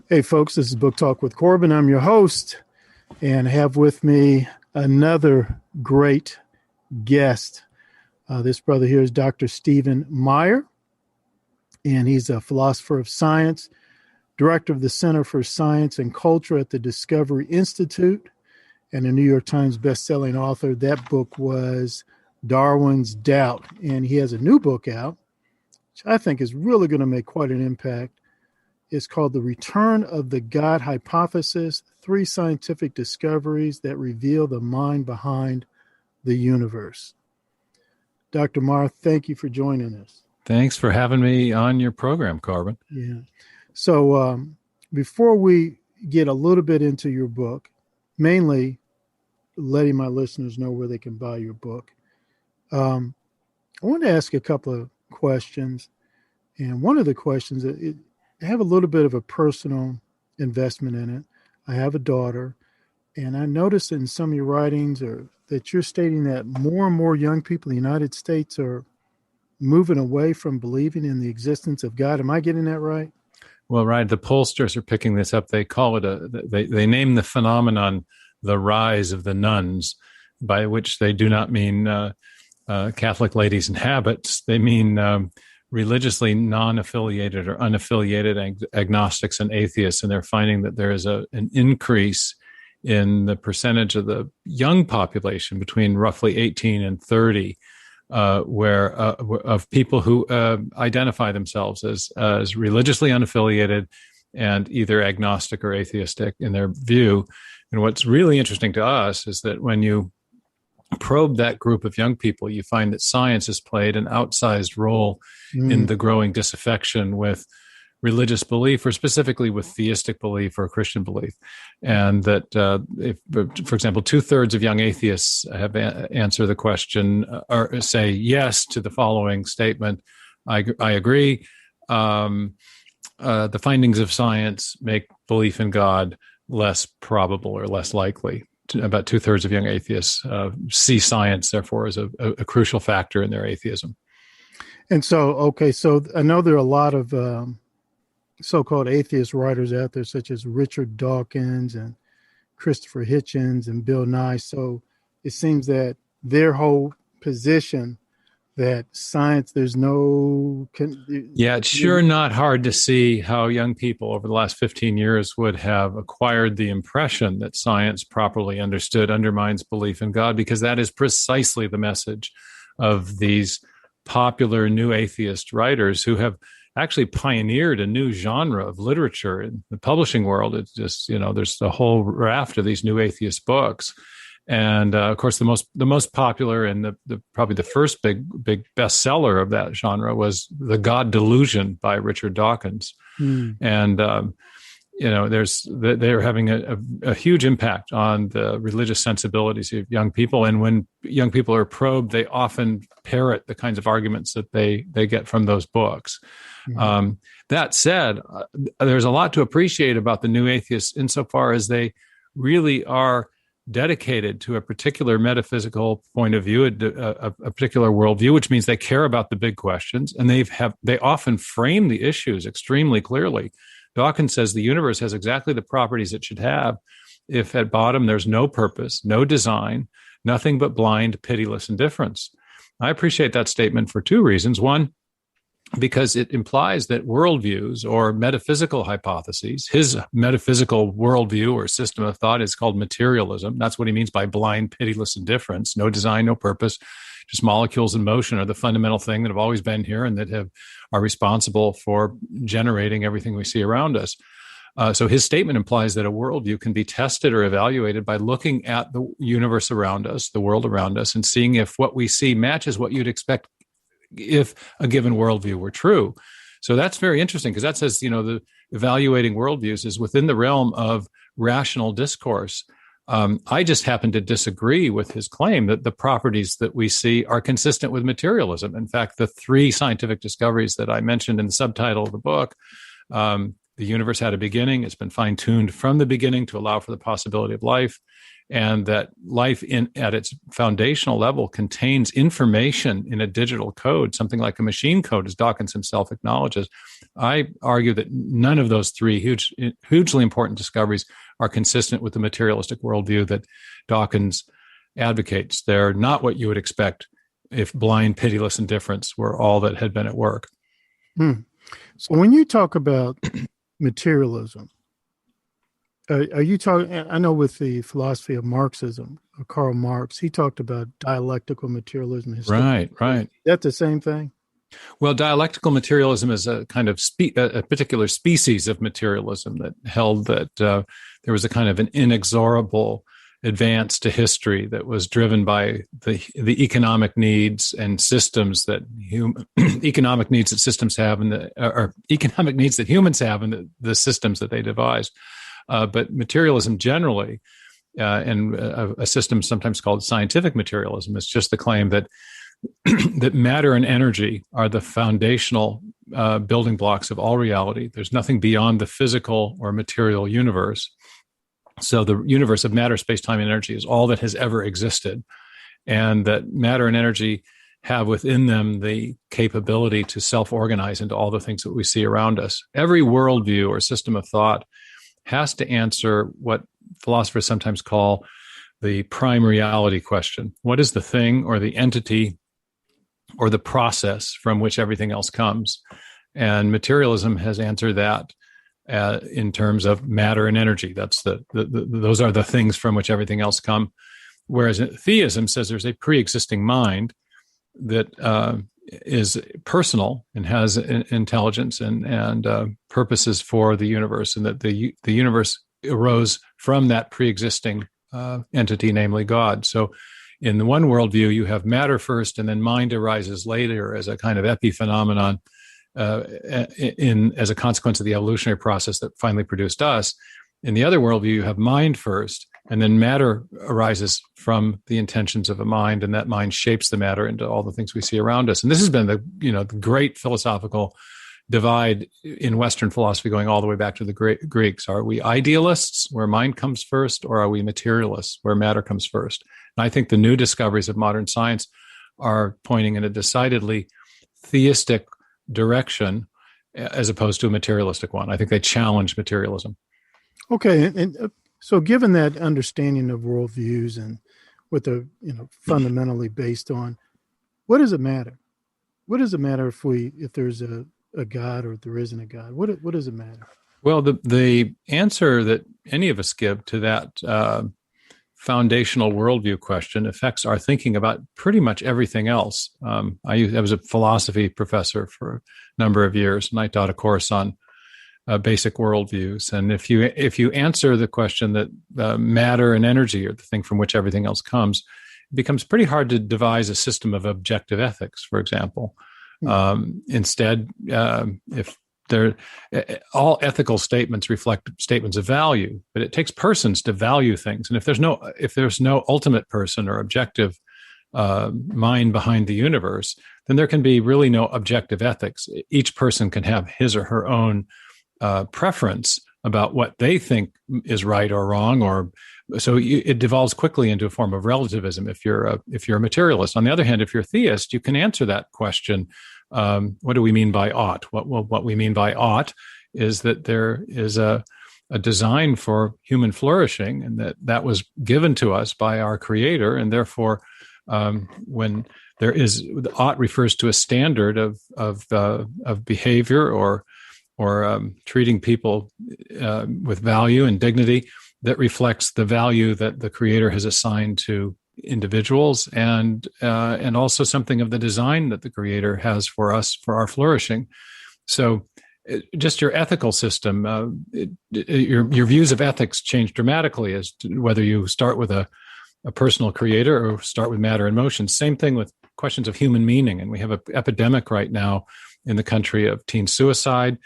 Hey, folks, this is Book Talk with Corbin. I'm your host, and have with me another great guest. This brother here is Dr. Stephen Meyer, and he's a philosopher of science, director of the Center for Science and Culture at the Discovery Institute, and a New York Times bestselling author. That book was Darwin's Doubt, and he has a new book out, which I think is really going to make quite an impact. It's called The Return of the God Hypothesis, 3 Scientific Discoveries that Reveal the Mind Behind the Universe. Dr. Meyer, thank you for joining us. Thanks for having me on your program, Corbin. Yeah. So before we get a little bit into your book, mainly letting my listeners know where they can buy your book, I want to ask a couple of questions. And one of the questions, I have a little bit of a personal investment in it. I have a daughter, and I noticed in some of your writings that you're stating that more and more young people in the United States are moving away from believing in the existence of God. Am I getting that right? Well, right. The pollsters are picking this up. They call it they name the phenomenon the rise of the nuns, by which they do not mean Catholic ladies in habits. They mean religiously non-affiliated or unaffiliated agnostics and atheists, and they're finding that there is an increase in the percentage of the young population between roughly 18 and 30, of people who identify themselves as religiously unaffiliated and either agnostic or atheistic in their view. And what's really interesting to us is that when you probe that group of young people, you find that science has played an outsized role in the growing disaffection with religious belief, or specifically with theistic belief or Christian belief. And that, if, for example, 2/3 of young atheists have answer the question or say yes to the following statement: I agree. The findings of science make belief in God less probable or less likely. About 2/3 of young atheists see science, therefore, as a crucial factor in their atheism. And so I know there are a lot of so-called atheist writers out there, such as Richard Dawkins and Christopher Hitchens and Bill Nye. So it seems that their whole position that science, there's no... it's sure not hard to see how young people over the last 15 years would have acquired the impression that science properly understood undermines belief in God, because that is precisely the message of these popular new atheist writers who have actually pioneered a new genre of literature in the publishing world. It's just, there's a whole raft of these new atheist books. And of course, the most popular and the probably the first big bestseller of that genre was The God Delusion by Richard Dawkins. And they're having a huge impact on the religious sensibilities of young people. And when young people are probed, they often parrot the kinds of arguments that they get from those books. That said, there's a lot to appreciate about the new atheists insofar as they really are dedicated to a particular metaphysical point of view, a particular worldview, which means they care about the big questions, and they often frame the issues extremely clearly. Dawkins says the universe has exactly the properties it should have if at bottom there's no purpose, no design, nothing but blind, pitiless indifference. I appreciate that statement for 2 reasons. One, because it implies that worldviews or metaphysical hypotheses, his metaphysical worldview or system of thought is called materialism. That's what he means by blind, pitiless indifference. No design, no purpose, just molecules in motion are the fundamental thing that have always been here and that are responsible for generating everything we see around us. So his statement implies that a worldview can be tested or evaluated by looking at the universe around us, the world around us, and seeing if what we see matches what you'd expect if a given worldview were true. So that's very interesting, because that says, the evaluating worldviews is within the realm of rational discourse. I just happen to disagree with his claim that the properties that we see are consistent with materialism. In fact, the 3 scientific discoveries that I mentioned in the subtitle of the book the universe had a beginning. It's been fine-tuned from the beginning to allow for the possibility of life, and that life at its foundational level contains information in a digital code, something like a machine code, as Dawkins himself acknowledges. I argue that none of those three hugely important discoveries are consistent with the materialistic worldview that Dawkins advocates. They're not what you would expect if blind, pitiless indifference were all that had been at work. So when you talk about materialism, are you talking, I know with the philosophy of Marxism, Karl Marx, he talked about dialectical materialism. Right. Is that the same thing? Well, dialectical materialism is a kind of a particular species of materialism that held that there was a kind of an inexorable advance to history that was driven by the economic needs and systems that economic needs that systems have, or economic needs that humans have, and the systems that they devised. But materialism generally, and a system sometimes called scientific materialism, is just the claim that that matter and energy are the foundational building blocks of all reality. There's nothing beyond the physical or material universe. So the universe of matter, space, time, and energy is all that has ever existed, and that matter and energy have within them the capability to self-organize into all the things that we see around us. Every worldview or system of thought has to answer what philosophers sometimes call the prime reality question. What is the thing or the entity or the process from which everything else comes? And materialism has answered that in terms of matter and energy. That's those are the things from which everything else come. Whereas theism says there's a pre-existing mind that is personal and has intelligence and purposes for the universe, and that the universe arose from that pre-existing entity, namely God. So in the one worldview, you have matter first, and then mind arises later as a kind of epiphenomenon as a consequence of the evolutionary process that finally produced us. In the other worldview, you have mind first, and then matter arises from the intentions of a mind, and that mind shapes the matter into all the things we see around us. And this has been the great philosophical divide in Western philosophy going all the way back to the Greeks. Are we idealists, where mind comes first, or are we materialists, where matter comes first? And I think the new discoveries of modern science are pointing in a decidedly theistic direction as opposed to a materialistic one. I think they challenge materialism. Okay, and so given that understanding of worldviews and what they're fundamentally based on, what does it matter? What does it matter if there's a God or if there isn't a God? What does it matter? Well, the answer that any of us give to that foundational worldview question affects our thinking about pretty much everything else. I was a philosophy professor for a number of years, and I taught a course on basic worldviews. And if you answer the question that matter and energy are the thing from which everything else comes, it becomes pretty hard to devise a system of objective ethics, for example. Instead, if all ethical statements reflect statements of value, but it takes persons to value things. And if there's no ultimate person or objective mind behind the universe, then there can be really no objective ethics. Each person can have his or her own preference about what they think is right or wrong, or so it devolves quickly into a form of relativism if you're a materialist. On the other hand, if you're a theist, you can answer that question. What do we mean by ought? What we mean by ought is that there is a design for human flourishing, and that was given to us by our Creator, and therefore, when there is ought refers to a standard of behavior or treating people with value and dignity that reflects the value that the Creator has assigned to individuals, and also something of the design that the Creator has for us for our flourishing. So, just your ethical system, your views of ethics change dramatically as to whether you start with a personal Creator or start with matter and motion. Same thing with questions of human meaning, and we have an epidemic right now in the country of teen suicide.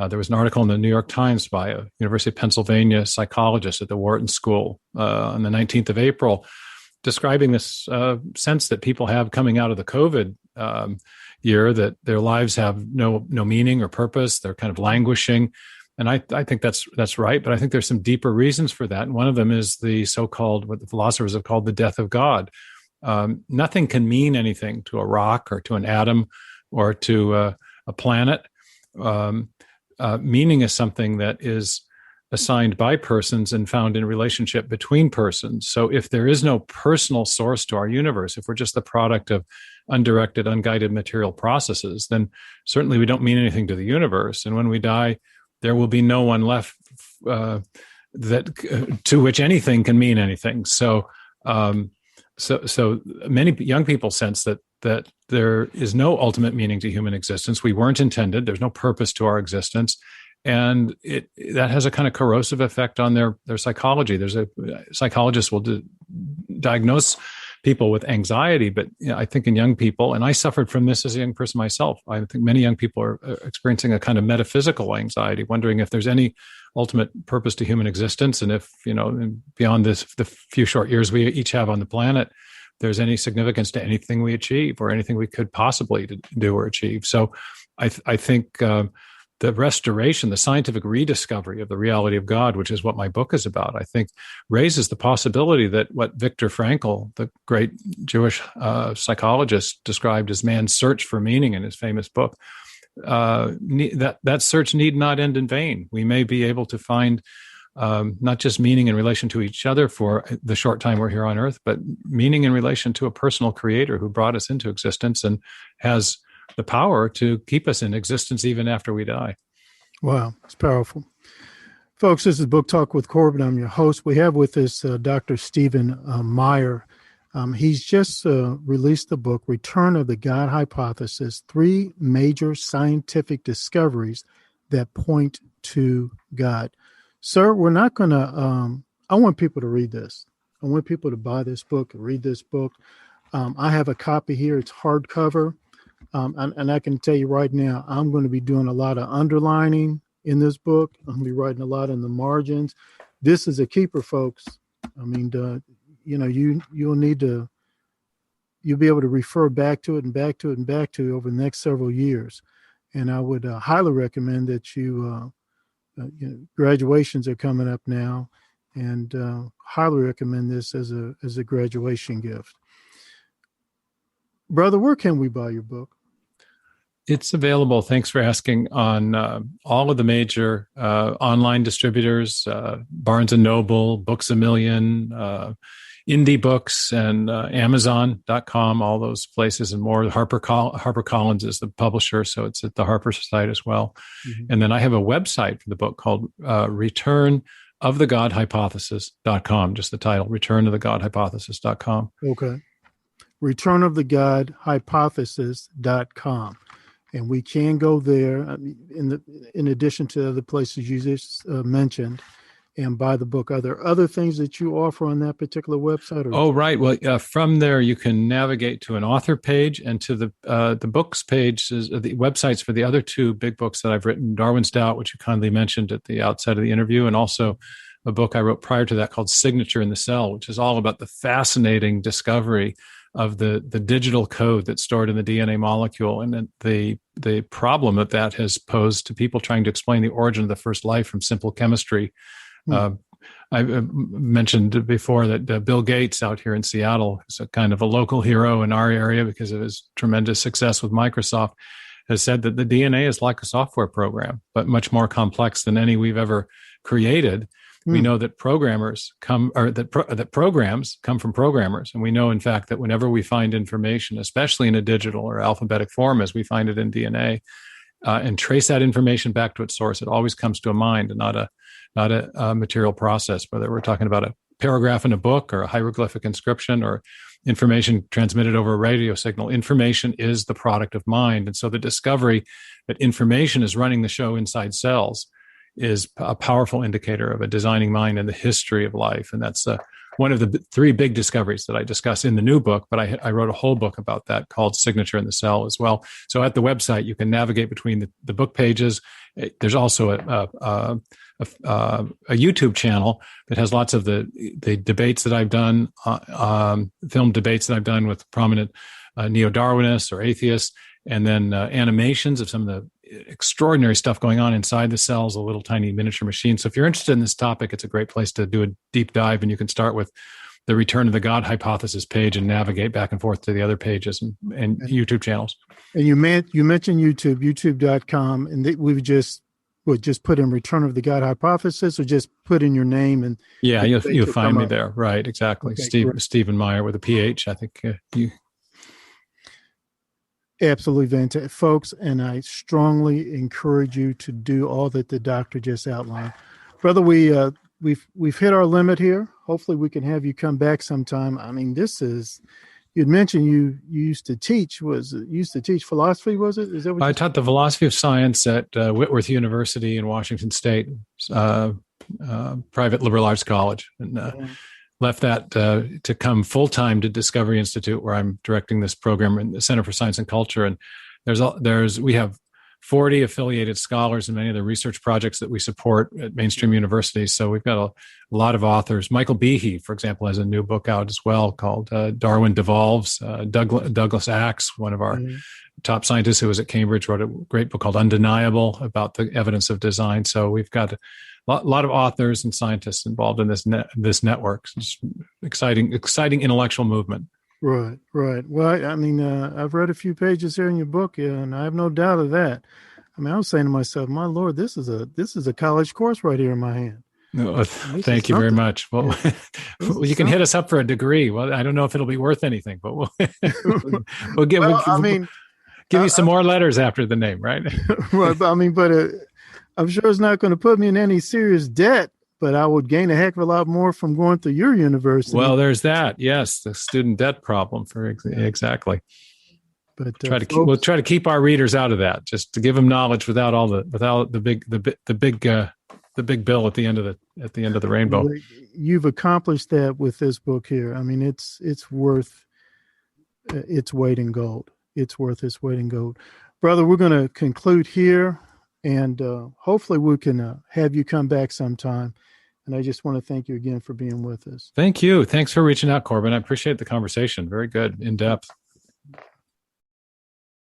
There was an article in the New York Times by a University of Pennsylvania psychologist at the Wharton School on the 19th of April, describing this sense that people have coming out of the COVID year, that their lives have no meaning or purpose. They're kind of languishing. And I think that's right, but I think there's some deeper reasons for that. And one of them is the so-called, what the philosophers have called the death of God. Nothing can mean anything to a rock or to an atom or to a planet. Meaning is something that is assigned by persons and found in relationship between persons. So if there is no personal source to our universe, if we're just the product of undirected, unguided material processes, then certainly we don't mean anything to the universe. And when we die, there will be no one left to which anything can mean anything. So many young people sense that there is no ultimate meaning to human existence. We weren't intended. There's no purpose to our existence. And that has a kind of corrosive effect on their psychology. There's a psychologist will diagnose people with anxiety, but I think in young people, and I suffered from this as a young person myself, I think many young people are experiencing a kind of metaphysical anxiety, wondering if there's any ultimate purpose to human existence, and if, beyond the few short years we each have on the planet, there's any significance to anything we achieve or anything we could possibly do or achieve. So I think the restoration, the scientific rediscovery of the reality of God, which is what my book is about, I think raises the possibility that what Viktor Frankl, the great Jewish psychologist, described as man's search for meaning in his famous book, that search need not end in vain. We may be able to find not just meaning in relation to each other for the short time we're here on earth, but meaning in relation to a personal creator who brought us into existence and has the power to keep us in existence even after we die. Wow, it's powerful. Folks, this is Book Talk with Corbin. I'm your host. We have with us Dr. Stephen Meyer. He's just released the book, Return of the God Hypothesis, 3 Major Scientific Discoveries That Point to God. Sir, we're not going to, I want people to read this. I want people to buy this book and read this book. I have a copy here. It's hardcover. And I can tell you right now, I'm going to be doing a lot of underlining in this book. I'm going to be writing a lot in the margins. This is a keeper, folks. I mean, you'll be able to refer back to it and back to it and back to it over the next several years. And I would highly recommend that graduations are coming up now, and highly recommend this as a graduation gift. Brother, where can we buy your book? It's available, thanks for asking, on all of the major online distributors, Barnes & Noble, Books A Million, Indie Books, and Amazon.com, all those places and more. HarperCollins is the publisher, so it's at the Harper site as well. Mm-hmm. And then I have a website for the book called returnofthegodhypothesis.com, just the title, returnofthegodhypothesis.com. Okay. returnofthegodhypothesis.com. And we can go there in addition to other places you just mentioned and buy the book. Are there other things that you offer on that particular website? Oh, right. Well, from there, you can navigate to an author page and to the books page, the websites for the other 2 big books that I've written, Darwin's Doubt, which you kindly mentioned at the outset of the interview, and also a book I wrote prior to that called Signature in the Cell, which is all about the fascinating discovery of the digital code that's stored in the DNA molecule, and the problem that has posed to people trying to explain the origin of the first life from simple chemistry. I mentioned before that Bill Gates out here in Seattle is a kind of a local hero in our area because of his tremendous success with Microsoft, has said that the DNA is like a software program, but much more complex than any we've ever created. We know that programs come from programmers. And we know, in fact, that whenever we find information, especially in a digital or alphabetic form, as we find it in DNA, and trace that information back to its source, it always comes to a mind and not a material process, whether we're talking about a paragraph in a book or a hieroglyphic inscription or information transmitted over a radio signal. Information is the product of mind. And so the discovery that information is running the show inside cells is a powerful indicator of a designing mind and the history of life. And that's one of the 3 big discoveries that I discuss in the new book, but I wrote a whole book about that called Signature in the Cell as well. So at the website, you can navigate between the book pages. There's also a YouTube channel that has lots of the debates that I've done, film debates that I've done with prominent neo-Darwinists or atheists, and then animations of some of the extraordinary stuff going on inside the cells, a little tiny miniature machine. So if you're interested in this topic, it's a great place to do a deep dive, and you can start with the Return of the God Hypothesis page and navigate back and forth to the other pages and YouTube channels. And you mentioned YouTube, youtube.com, and we've just put in Return of the God Hypothesis, or just put in your name and you'll find me there. Right, exactly. Okay, Stephen Meyer with a PH. I think you. Absolutely fantastic, folks, and I strongly encourage you to do all that the doctor just outlined. Brother, we've hit our limit here. Hopefully we can have you come back sometime. I mean, you'd mentioned you used to teach philosophy, was it? Is that what I taught the philosophy of science at Whitworth University in Washington State, private liberal arts college, and left that to come full-time to Discovery Institute, where I'm directing this program in the Center for Science and Culture. And we have 40 affiliated scholars in many of the research projects that we support at mainstream universities. So we've got a lot of authors. Michael Behe, for example, has a new book out as well called Darwin Devolves. Douglas Axe, one of our top scientists who was at Cambridge, wrote a great book called Undeniable about the evidence of design. So we've got a lot of authors and scientists involved in this network. It's exciting intellectual movement. Right. Well, I mean, I've read a few pages here in your book, and I have no doubt of that. I mean, I was saying to myself, my Lord, this is a college course right here in my hand. Thank you very much. Well, you can hit us up for a degree. Well, I don't know if it'll be worth anything, but we'll give you some more letters after the name, right? Right. But I'm sure it's not going to put me in any serious debt, but I would gain a heck of a lot more from going to your university. Well, there's that. Yes, the student debt problem exactly. But we'll try to keep our readers out of that, just to give them knowledge without the big bill at the end of the rainbow. You've accomplished that with this book here. I mean, it's worth its weight in gold. It's worth its weight in gold. Brother, we're going to conclude here, and hopefully we can have you come back sometime. And I just want to thank you again for being with us. Thank you. Thanks for reaching out, Corbin. I appreciate the conversation. Very good, in depth.